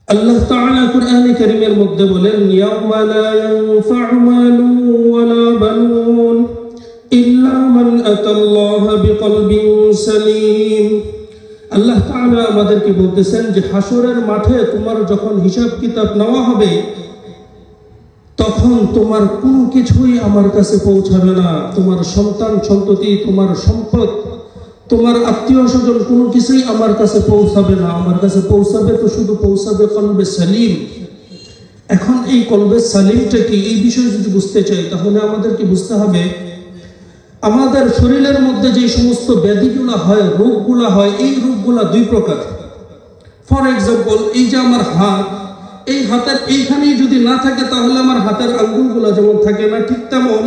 আল্লাহ তাআলা কুরআনে কারীমের মধ্যে বলেন, ইয়াউমা লা ইয়ানফা'ু মালুন ওয়ালা বানুন ইল্লা মান আতাল্লাহা বিকলবিন সালিম। আল্লাহ তাআলা আমাদেরকে বলতেছেন যে হাসরের মাঠে তোমার যখন হিসাব কিতাব নেওয়া হবে তখন তোমার কোনো কিছুই আমার কাছে পৌঁছাবে না। তোমার সন্তান সন্ততি, তোমার সম্পদ, তোমার আত্মীয় স্বজন কোনো কিছুই আমার কাছে পৌঁছাবে না। আমার কাছে পৌঁছাবে তো শুধু পৌঁছাবে কলবে সালিম। এখন এই কলবে সালিমটা কি, এই বিষয়ে যদি বুঝতে চাই তাহলে আমাদেরকে বুঝতে হবে আমাদের শরীরের মধ্যে যে সমস্ত ব্যাধিগুলো হয়, রোগগুলো হয়, এই রোগগুলো দুই প্রকার। ফর এক্সাম্পল, এই যে আমার হাত, এই হাতের এইখানেই যদি না থাকে তাহলে আমার হাতের আঙ্গুলগুলো যেমন থাকে না, ঠিক তেমন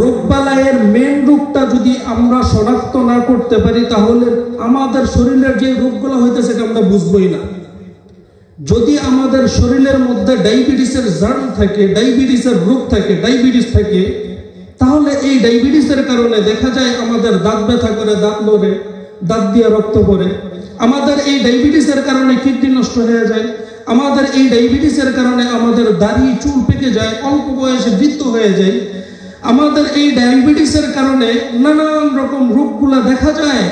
রোগবালাইয়ের মেন রোগটা যদি আমরা শনাক্ত না করতে পারি তাহলে আমাদের শরীরের যে রোগগুলো হইতেছে সেটা আমরা বুঝবই না। যদি আমাদের শরীরের মধ্যে ডায়াবেটিসের জার্ম থাকে, ডায়াবেটিসের রোগ থাকে, ডায়াবেটিস থাকে, তাহলে এই ডায়াবেটিসের কারণে দেখা যায় আমাদের দাঁত ব্যথা করে, দাঁত নড়ে, দাঁত দিয়ে রক্ত পড়ে। আমাদের এই ডায়াবেটিসের কারণে কিডনি নষ্ট হয়ে যায়। আমাদের এই ডায়াবেটিসের কারণে আমাদের দাড়ি চুল পেকে যায়, অল্প বয়সে বৃদ্ধ হয়ে যায়। আমাদের এই ডায়াবেটিসের কারণে নানান রকম রোগগুলো দেখা যায়।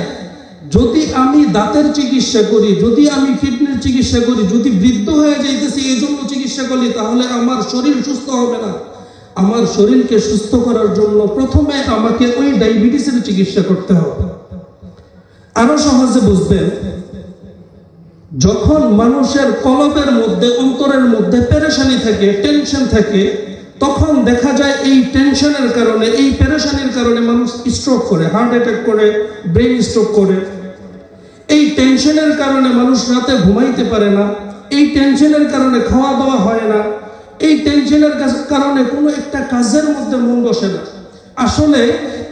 যদি আমি দাঁতের চিকিৎসা করি, যদি আমি কিডনির চিকিৎসা করি, যদি বৃদ্ধ হয়ে যাইতেছি এই জন্য চিকিৎসা করি, তাহলে আমার শরীর সুস্থ হবে না। আমার শরীরকে সুস্থ করার জন্য প্রথমে আমাকে ওই ডায়াবেটিসের চিকিৎসা করতে হবে। আরো সহজে বুঝবেন, যখন মানুষের কলবের মধ্যে, অন্তরের মধ্যে পেরেশানি থাকে, টেনশন থাকে, তখন দেখা যায় এই টেনশনের কারণে, এই পেরেশানির কারণে মানুষ স্ট্রোক করে, হার্ট অ্যাটাক করে, ব্রেন স্ট্রোক করে। এই টেনশনের কারণে মানুষ রাতে ঘুমাইতে পারে না। এই টেনশনের কারণে খাওয়া দাওয়া হয় না। এই টেনশনের কারণে কোনো একটা কাজের মধ্যে মন বসে না। আসলে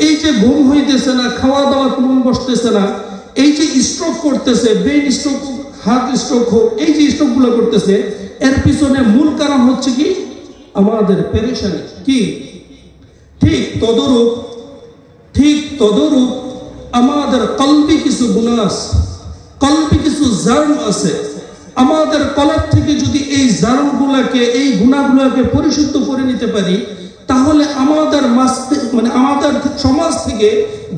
এই যে ঘুম হইতেছে না, খাওয়া দাওয়া মন বসতেছে না, এই যে স্ট্রোক করতেছে, ব্রেন স্ট্রোক, হার্ট স্ট্রোক হোক, এই যে স্ট্রোকগুলো করতেছে, এর পিছনে মূল কারণ হচ্ছে কি? আমাদের পেরেশানি। কি ঠিক তদরূপ আমাদের কলবি কিছু গুনাহ আছে, কলবি কিছু জার্ম আছে। আমাদের কলব থেকে যদি এই জার্মগুলোকে, এই গুনাহগুলোকে পরিশুদ্ধ করে নিতে পারি, তাহলে আমাদের আমাদের সমাজ থেকে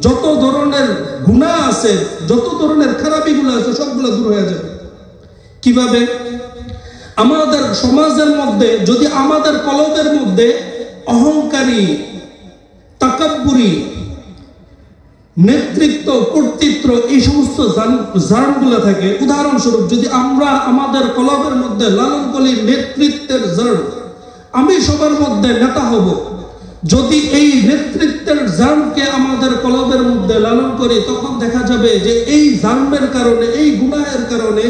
যত ধরনের গুনাহ আছে, যত ধরনের খারাপিগুলো আছে, সবগুলো দূর হয়ে যাবে। কিভাবে? আমাদের সমাজের মধ্যে যদি আমাদের কলবের মধ্যে অহংকারী, তাকাব্বুরি, নেতৃত্ব, কর্তৃত্ব, এই সমস্ত জার্মগুলো থাকে, উদাহরণস্বরূপ যদি আমরা আমাদের কলবের মধ্যে লালন করি নেতৃত্বের জার্ম, আমি সবার মধ্যে নেতা হব, যদি এই নেতৃত্বের জার্মকে আমাদের কলবের মধ্যে লালন করি, তখন দেখা যাবে যে এই জার্মের কারণে, এই গুনাহের কারণে,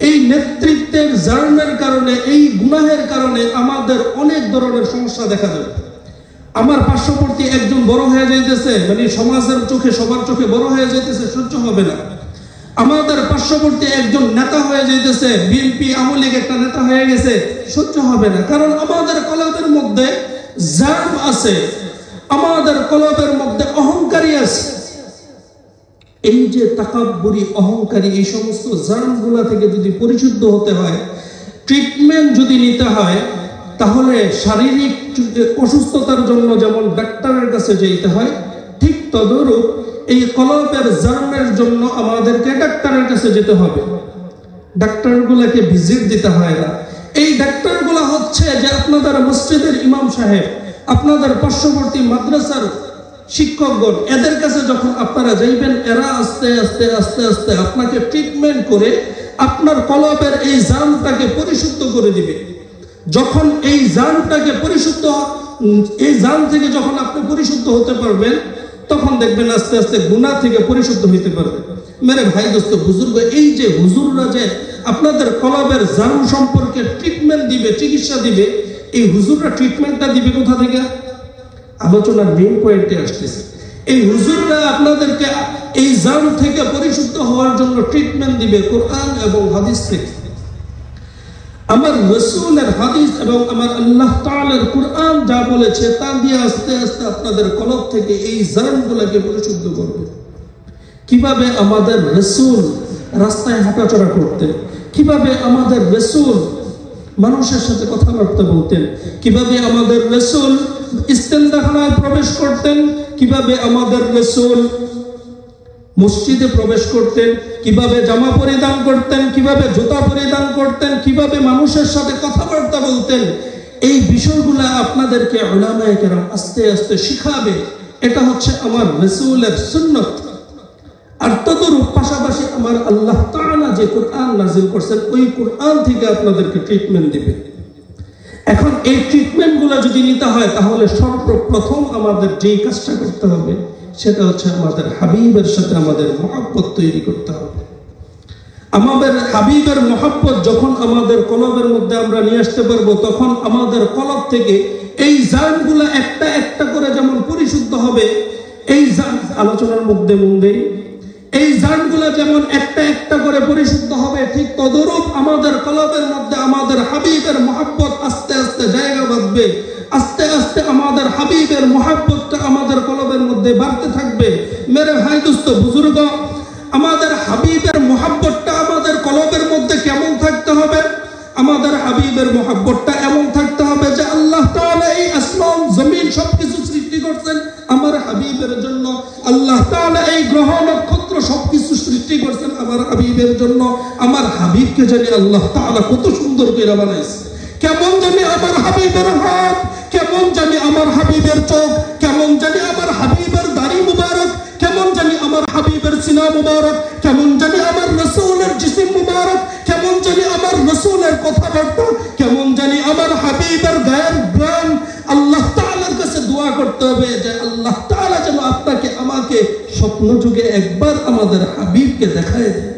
এই নেতৃত্বের জার্মের কারণে, এই গুনাহের কারণে আমাদের অনেক ধরনের সমস্যা দেখা যাবে। আমার পার্শ্ববর্তী একজন বড় হয়ে যাইতেছে, সমাজের চোখে, সবার চোখে বড় হয়ে যাইতেছে, সহ্য হবে না। আমাদের পার্শ্ববর্তী একজন নেতা হয়ে যাইতেছে, বিএনপি, আওয়ামী লীগ একটা নেতা হয়ে গেছে, সহ্য হবে না। কারণ আমাদের কলবের মধ্যে জার্ম আছে, আমাদের কলবের মধ্যে অহংকারী আছে। এই যে তাকাব্বুরি, অহংকারী, এই সমস্ত জার্মগুলা থেকে যদি পরিশুদ্ধ হতে হয়, ট্রিটমেন্ট যদি নিতে হয়, তাহলে শারীরিক অসুস্থতার জন্য যেমন ডাক্তারের কাছে যেতে হয়, ঠিক তদরূপ এই কলবের জার্মের জন্য আমাদেরকে ডাক্তারের কাছে যেতে হবে। ডাক্তারগুলাকে ভিজিট দিতে হয় না। এই ডাক্তারগুলা হচ্ছে যে আপনাদের মসজিদের ইমাম সাহেব, আপনাদের পার্শ্ববর্তী মাদ্রাসার শিক্ষকগণ, এদের কাছে যখন আপনারা যাইবেন, এরা আস্তে আস্তে আস্তে আস্তে আপনাকে ট্রিটমেন্ট করে আপনার কলবের এই জার্মটাকে পরিশুদ্ধ করে দিবে। যখন এই জার্মটাকে পরিশুদ্ধ, এই জার্ম থেকে যখন আপনি পরিশুদ্ধ হতে পারবেন, তখন দেখবেন আস্তে আস্তে গুনাহ থেকে পরিশুদ্ধ হইতে পারবে। মেরে ভাই, দোস্ত, বুজুর্গ, এই যে হুজুররা যে আপনাদের কলবের জার্ম সম্পর্কে ট্রিটমেন্ট দিবে, চিকিৎসা দিবে, এই হুজুররা ট্রিটমেন্টটা দিবে কোথা থেকে? আলোচনার মেইন পয়েন্টে আসতেছে। এই হুজুররা আপনাদেরকে এই জার্ম থেকে পরিশুদ্ধ হওয়ার জন্য ট্রিটমেন্ট দিবে কোরআন এবং হাদিস থেকে। আমার রাসূলের হাদিস এবং আমার আল্লাহ তাআলার কোরআন যা বলেছে তা দিয়ে আস্তে আস্তে আপনাদের কলব থেকে এই জার্মগুলোকে পরিশুদ্ধ করবে। কিভাবে আমাদের রাসূল রাস্তায় হাঁটাচলা করতেন, কিভাবে আমাদের রাসূল মানুষের সাথে কথাবার্তা বলতেন, কিভাবে আমাদের রাসূল ইস্তেনজাখানায় প্রবেশ করতেন, কিভাবে আমাদের রাসূল মসজিদে প্রবেশ করতেন, কিভাবে জামা পরিধান করতেন, কিভাবে জুতা পরিধান করতেন, কিভাবে মানুষের সাথে কথাবার্তা বলতেন। এই বিষয়গুলো আপনাদেরকে উলামায়ে কেরাম আস্তে আস্তে শিখাবে। এটা হচ্ছে আমার রাসূলের সুন্নাত। আর তদরূপ পাশাপাশি আমার আল্লাহ তাআলা যে কোরআন নাযিল করেছেন ওই কোরআন থেকে আপনাদেরকে ট্রিটমেন্ট দিবে। এখন এই ট্রিটমেন্টগুলো যদি নিতে হয় তাহলে সর্বপ্রথম আমাদের যেই কাজটা করতে হবে সেটা হচ্ছে আমাদের হাবিবের সাথে আমাদের মহব্বত তৈরি করতে হবে। আমাদের হাবিবের মহব্বত যখন আমাদের কলবের মধ্যে আমরা নিয়ে আসতে পারবো তখন আমাদের কলব থেকে এই জানগুলো একটা একটা করে যেমন পরিশুদ্ধ হবে, এই জান আলোচনার মধ্যে মধ্যেই এই জানগুলো যেমন একটা একটা করে পরিশুদ্ধ হবে, ঠিক তদরূপ আমাদের কলবের মধ্যে আমাদের হাবিবের মহব্বত আস্তে আস্তে জায়গা বাঁধবে। আস্তে আস্তে আমাদের হাবিবের মহব্বতটা আমাদের কলবের মধ্যে বাড়তে থাকবে। মেরে ভাই দোস্ত বুজুর্গ, আমাদের হাবিবের মহব্বতটা আমাদের কলবের মধ্যে কেমন থাকতে হবে? আমাদের হাবিবের মহব্বতটা এমন থাকতে হবে যে আল্লাহ তাআলা এই আসমান জমিন সবকিছু সৃষ্টি করছেন আমার হাবিবের জন্য। আল্লাহ তাআলা এই গ্রহ নক্ষত্র সবকিছু সৃষ্টি করছেন আমার হাবিবের জন্য। আমার হাবিবকে জানি আল্লাহ তাআলা কত সুন্দর করে বানাইছে। কেমন জানি আমার হাবিবের হাত, কেমন জানি আমার হাবিবের চোখ, কেমন জানি আমার হাবিবের দাড়ি মুবারক, কেমন জানি আমার হাবিবের সিনা মুবারক, কেমন জানি আমার রাসূলের জিসিম মুবারক, কেমন জানি আমার রাসূলের কথাবার্তা, কেমন জানি আমার হাবিবের গায়ের গ্রাম। আল্লাহ তাআলার কাছে দোয়া করতে হবে যে আল্লাহ তাআলা যেন আপনাকে আমাকে স্বপ্ন যুগে একবার আমাদের হাবিবকে দেখায় দেয়।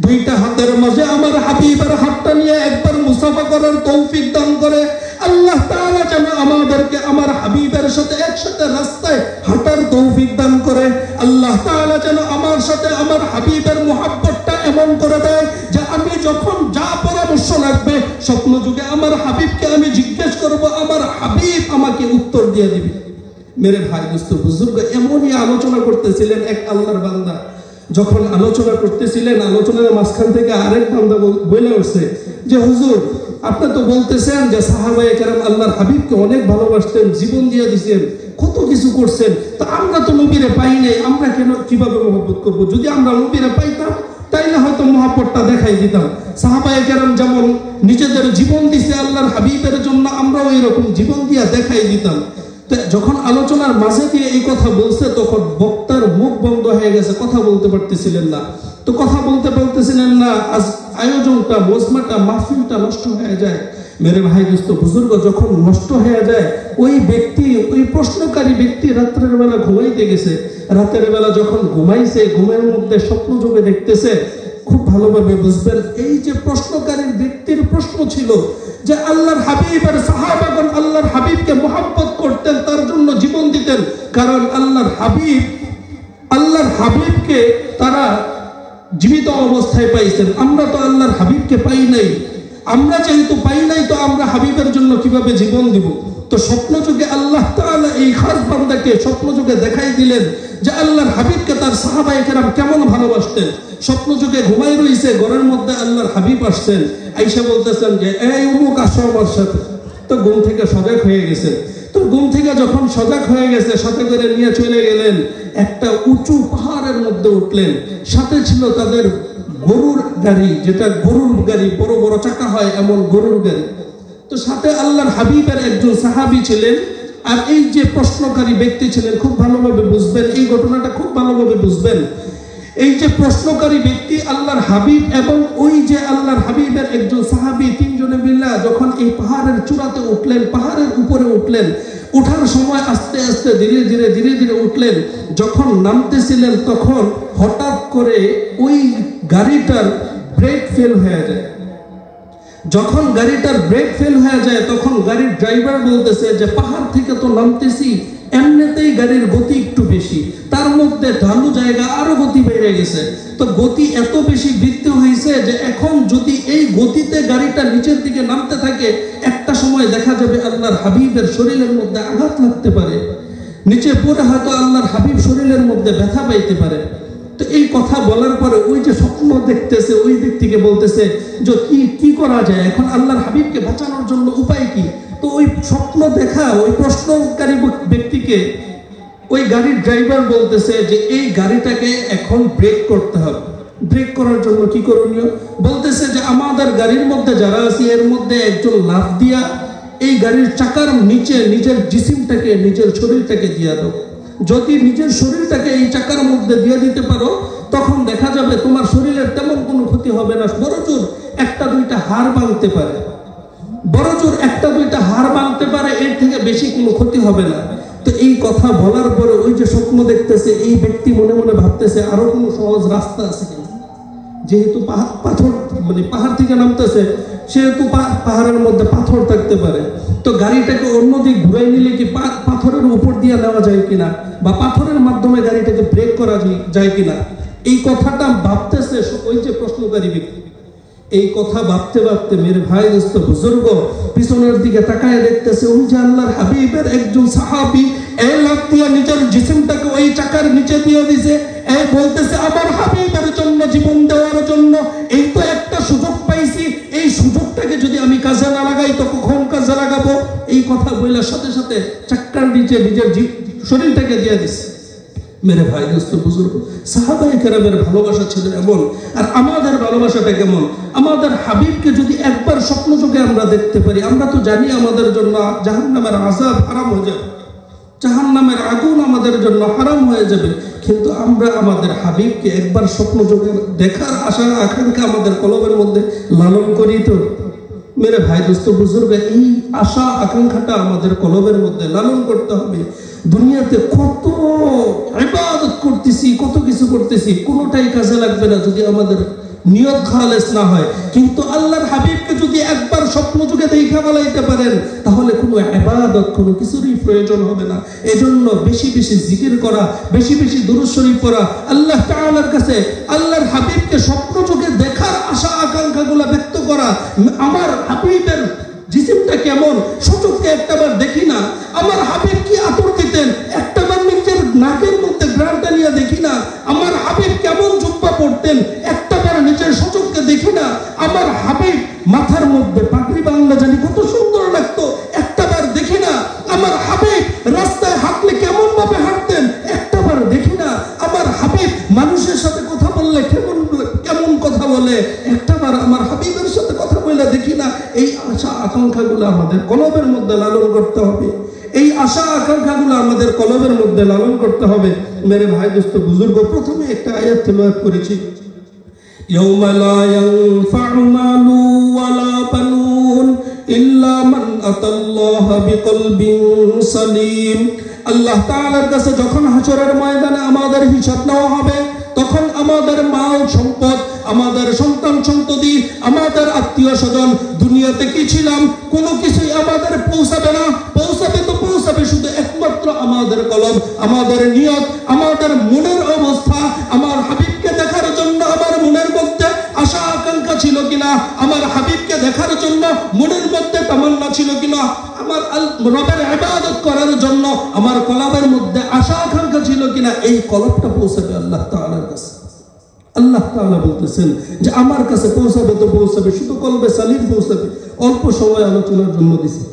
দুইটা হাতের মাঝে আমার হাবিবের হাতটা নিয়ে একবার মুসাফা করার তৌফিক দান করে। আল্লাহ তাআলা যেন আমাদেরকে আমার হাবিবের সাথে একসাথে রাস্তায় হাঁটার তৌফিক দান করে। আল্লাহ তাআলা যেন আমার সাথে আমার হাবিবের মুহাব্বতটা এমন করে দেয় যে আমি যখন যা পরামর্শ লাগবে স্বপ্ন যুগে আমার হাবিবকে আমি জিজ্ঞেস করব, আমার হাবিব আমাকে উত্তর দিয়ে দিবে। মেরে ভাই দোস্ত বুজুর্গ, এমনই আলোচনা করতেছিলেন এক আল্লাহর বান্দা। যখন আলোচনা করতেছিলেন আলোচনার মাঝখান থেকে আরেক বান্দা বলে উঠছে যে হুজুর, আপনি তো বলতেছেন যে সাহাবায়ে কেরাম আল্লাহর হাবিবকে অনেক ভালোবাসতেন, জীবন দিয়ে দিয়েছেন, কত কিছু করছেন, তো আমরা তো নবীরে পাই নাই, আমরা কেন কিভাবে মহব্বত করব? যদি আমরা নবীরে পাইতাম তাইলে হয়তো মহব্বতটা দেখাই দিতাম। সাহাবায়ে কেরাম যেমন নিজেদের জীবন দিছে আল্লাহর হাবিবের জন্য, আমরাও এরকম জীবন দিয়া দেখাই দিতাম। যখন আলোচনার মাঝে দিয়ে এই কথা বলছে তখন বক্তার মুখ বন্ধ হয়ে গেছে, কথা বলতে পারতেছিলেন না। তো কথা বলতে পারতেছিলেন না, আজ আয়োজনটা মজমাটা মাহফিলটা নষ্ট হয়ে যায়। মেরে ভাই দোস্ত বুজুর্গ, যখন নষ্ট হয়ে যায় ওই ব্যক্তি, ওই প্রশ্নকারী ব্যক্তি রাতের বেলা ঘুমাইতে গেছে, রাতের বেলা যখন ঘুমাইছে ঘুমের মধ্যে স্বপ্ন যোগে দেখতেছে। খুব ভালোভাবে বুঝবেন এই যে প্রশ্নকারীর ব্যক্তির প্রশ্ন ছিল যে আল্লাহর হাবিব আর সাহাবাগণ আল্লাহর হাবিবকে মহব্বত করতেন, তার জন্য জীবন দিতেন, কারণ আল্লাহর হাবিবকে তারা জীবিত অবস্থায় পাইছেন। আমরা তো আল্লাহর হাবিবকে পাই নাই, আমরা যেহেতু পাই নাই তো আমরা হাবিবের জন্য কিভাবে জীবন দিব? তো স্বপ্ন যুগে আল্লাহ তাআলা এই খাস বান্দাকে স্বপ্ন যুগে দেখাই দিলেন যে আল্লাহর হাবিবকে তার সাহাবায়ে কেরাম কেমন ভালোবাসতেন। স্বপ্ন যুগে ঘুমাই রইছে, ঘরের মধ্যে আল্লাহর হাবিব আসছেন, আইসা বলতেছেন যে এই অমুক আসো আমার সাথে। তো ঘুম থেকে সজাগ হয়ে গেছে। তো ঘুম থেকে যখন সজাগ হয়ে গেছে সাথে করে নিয়ে চলে গেলেন, একটা উঁচু পাহাড়ের মধ্যে উঠলেন। সাথে ছিল তাদের গরুর গাড়ি, যেটা গরুর গাড়ি, বড় বড় চাকা হয় এমন গরুর গাড়ি। তো সাথে আল্লাহর হাবিবের একজন সাহাবী ছিলেন, আর এই যে প্রশ্নকারী ব্যক্তি ছিলেন। খুব ভালোভাবে বুঝবেন এই ঘটনাটা, খুব ভালোভাবে বুঝবেন। এই যে প্রশ্নকারী ব্যক্তি আল্লাহর হাবিব এবং ওই যে আল্লাহর হাবিবের একজন সাহাবী, তিনজনে মিলে যখন এই পাহাড়ের চূড়াতে উঠলেন, পাহাড়ের উপরে উঠলেন, ওঠার সময় আস্তে আস্তে ধীরে ধীরে ধীরে ধীরে উঠলেন। যখন নামতেছিলেন তখন হঠাৎ করে ওই গাড়িটার ব্রেক ফেল হয়ে যায়। যখন গাড়িটার ব্রেক ফেল হয়ে যায় তখন গাড়ির ড্রাইভার বলতেছে যে পাহাড় থেকে তো নামতেছি, এমনিতেই গাড়ির গতি একটু বেশি, তার মধ্যে ঢালু জায়গা আরো গতি বেড়ে গেছে। তো গতি এত বেশি বৃদ্ধি হয়েছে যে এখন যদি এই গতিতে গাড়িটা নিচের দিকে নামতে থাকে একটা সময় দেখা যাবে আল্লাহর হাবিবের শরীরের মধ্যে আঘাত লাগতে পারে, নিচে পড়ে হয়তো আল্লাহর হাবিব শরীরের মধ্যে ব্যথা পাইতে পারে। তো এই কথা বলার পরে ওই যে স্বপ্ন দেখতেছে ওই দিক থেকে বলতেছে যে কি করা যায়, এখন আল্লাহর হাবিবকে বাঁচানোর জন্য উপায় কি। তো ওই স্বপ্ন দেখা ওই প্রশ্নকারী ব্যক্তিকে ওই গাড়ির ড্রাইভার বলতেছে যে এই গাড়িটাকে এখন ব্রেক করতে হবে। ব্রেক করার জন্য কি করণীয়? বলতেছে যে আমাদের গাড়ির মধ্যে যারা আছে এর মধ্যে একজন লাফ দিয়া এই গাড়ির চাকার নিচে নিজের জিসিমটাকে নিজের শরীরটাকে দিয়ে দাও। যদি নিজের শরীরটাকে এই চাকার মধ্যে দিয়ে দিতে পারো তখন দেখা যাবে তোমার শরীরের তেমন কোনো ক্ষতি হবে না, বড়জোর একটা দুইটা হাড় ভাঙতে পারে, বড়জোর একটা দুইটা হাড় ভাঙতে পারে, এর থেকে বেশি কোনো ক্ষতি হবে না। তো এই কথা বলার পরে ওই যে স্বপ্ন দেখতেছে এই ব্যক্তি মনে মনে ভাবতেছে আরো কোনো সহজ রাস্তা আছে কিনা। যেহেতু পাথর মানে পাহাড় থেকে নামতেছে সেহেতু পাহাড়ের মধ্যে পাথর থাকতে পারে, তো গাড়িটাকে অন্যদিক ঘুরাই নিলে কি পাথরের উপর দিয়ে নেওয়া যায় কিনা বা পাথরের মাধ্যমে গাড়িটাকে ব্রেক করা যায় কিনা, এই কথাটা ভাবতেছে ওই যে প্রশ্নকারী ব্যক্তি। এই কথা ভাবতে ভাবতে মেরে ভাই দোস্ত বুজুর্গ পিছনের দিকে তাকায় দেখতেছে ওই যে আল্লাহর হাবিবের একজন সাহাবী এই লাফ দিয়ে নিজের জিসিমটাকে ওই চাকার নিচে দিয়ে দিছে। এই বলতেছে আমার হাবিবের জন্য জীবন দেওয়ার জন্য এই তো একটা সুযোগ পাইছি, এই সুযোগটাকে যদি আমি কাজে না লাগাই তো কখন কাজে লাগাবো। এই কথা বলার সাথে সাথে চাকার নিচে নিজের শরীরটাকে দিয়ে দিছে। মেরে ভাই দোস্ত বুজুর্গ সাহাবায়ে কেরামের ভালোবাসা ছিল এমন, আর আমাদের ভালোবাসাটা কেমন। আমাদের হাবিবকে যদি একবার স্বপ্ন চোখে আমরা দেখতে পারি, আমরা তো জানি আমাদের জন্য জাহান্নামের আযাব হারাম হয়ে যাবে, জাহান্নামের আগুন আমাদের জন্য হারাম হয়ে যাবে, কিন্তু আমরা আমাদের হাবিবকে একবার স্বপ্ন চোখে দেখার আশা আকাঙ্ক্ষা আমাদের কলবের মধ্যে লালন করি। তো মেরে ভাই দোস্ত বুজুর্গ এই আশা আকাঙ্ক্ষাটা আমাদের কলবের মধ্যে লালন করতে হবে। দুনিয়াতে কত ইবাদত করতেছি, কত কিছু করতেছি, কোনোটাই কাজে লাগবে না যদি আমাদের নিয়ত খালেস না হয়। কিন্তু আল্লাহর হাবিবকে যদি একবার স্বপ্ন যুগে দেখা বলাইতে পারেন তাহলে কোনো ইবাদত কোনো কিছুরই প্রয়োজন হবে না। এজন্য বেশি বেশি জিকির করা, বেশি বেশি দুরূদ শরীফ পড়া, আল্লাহ তাআলার কাছে আল্লাহর হাবিবকে স্বপ্ন যুগে দেখার আশা আকাঙ্ক্ষাগুলো ব্যক্ত করা। আমার হাবিবের জিসিমটা কেমন সচক্ষে একটাবার দেখি না, আমার হাবিব কি আতর দিতেন একটাবার নিজের নাকের মধ্যে গ্রানটা নিয়ে দেখি না, আমার হাবিব কেমন জুব্বা পড়তেন একটাবার নিজের সচক্ষে দেখি না, আমার হাবিব মাথার মধ্যে পাগড়ি বাংলা জানি কত সুন্দর লাগতো একটাবার দেখি না, আমার হাবিব রাস্তায় হাঁটলে কেমন ভাবে হাঁটতেন একটাবার দেখি না, আমার হাবিব মানুষের সাথে কথা বললে কেমন কথা বলে একটাবার আমার হাবিবের সাথে কথা বলে দেখি না। এই আশা আকাঙ্ক্ষাগুলো আমাদের কলবের মধ্যে লালন করতে হবে, এই আশা আকাঙ্ক্ষাগুলো আমাদের কলবের মধ্যে লালন করতে হবে। মেরে ভাই দোস্ত বুজুর্গ প্রথমে একটা আয়াত তেলাওয়াত করেছি, ইয়াউমা লা ইয়ানফা'ু মালু ওয়ালা বানুন ইল্লা মান আতাল্লাহা বিকলবিন সালিম। আল্লাহ তাআলার কাছে যখন হাশরের ময়দানে আমাদের হিসাব নেওয়া হবে তখন আমাদের মাল সম্পদ, আমাদের সন্তান সন্ততি, আমাদের আত্মীয় স্বজন, দুনিয়াতে কি ছিলাম কোনো কিছুই আমাদের পৌঁছাবে না। পৌঁছাবে তো পৌঁছাবে শুধু একমাত্র আমাদের কলব, আমাদের নিয়ত, আমাদের মনের অবস্থা। আমার হাবিবকে দেখার জন্য আমার মনের মধ্যে আশা আকাঙ্ক্ষা ছিল কিনা, আমার হাবিবকে দেখার জন্য মনের মধ্যে তামান্না ছিল কিনা, আমার রবের ইবাদত করার জন্য আমার কলবের মধ্যে আশা আকাঙ্ক্ষা ছিল কিনা, এই কলবটা পৌঁছাবে আল্লাহ তাআলার কাছে। আল্লাহ তাআলা বলতেছেন যে আমার কাছে পৌঁছাবে তো পৌঁছাবে, শুধু কলবে সালিম পৌঁছাবে। অল্প সময় আলোচনার জন্য দিছি,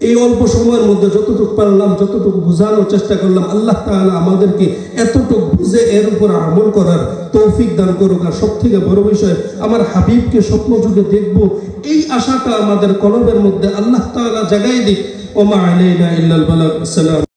এই অল্প সময়ের মধ্যে যতটুকু পারলাম যতটুকু বোঝানোর চেষ্টা করলাম। আল্লাহ তাআলা আমাদেরকে এতটুকু বুঝে এর উপর আমল করার তৌফিক দান করুক। আর সব থেকে বড় বিষয় আমার হাবিবকে স্বপ্ন যুগে দেখবো এই আশাটা আমাদের কলবের মধ্যে আল্লাহ তাআলা জাগাই দিক। ওমা আলাইনা ইল্লাল বালাগ। আসসালাম।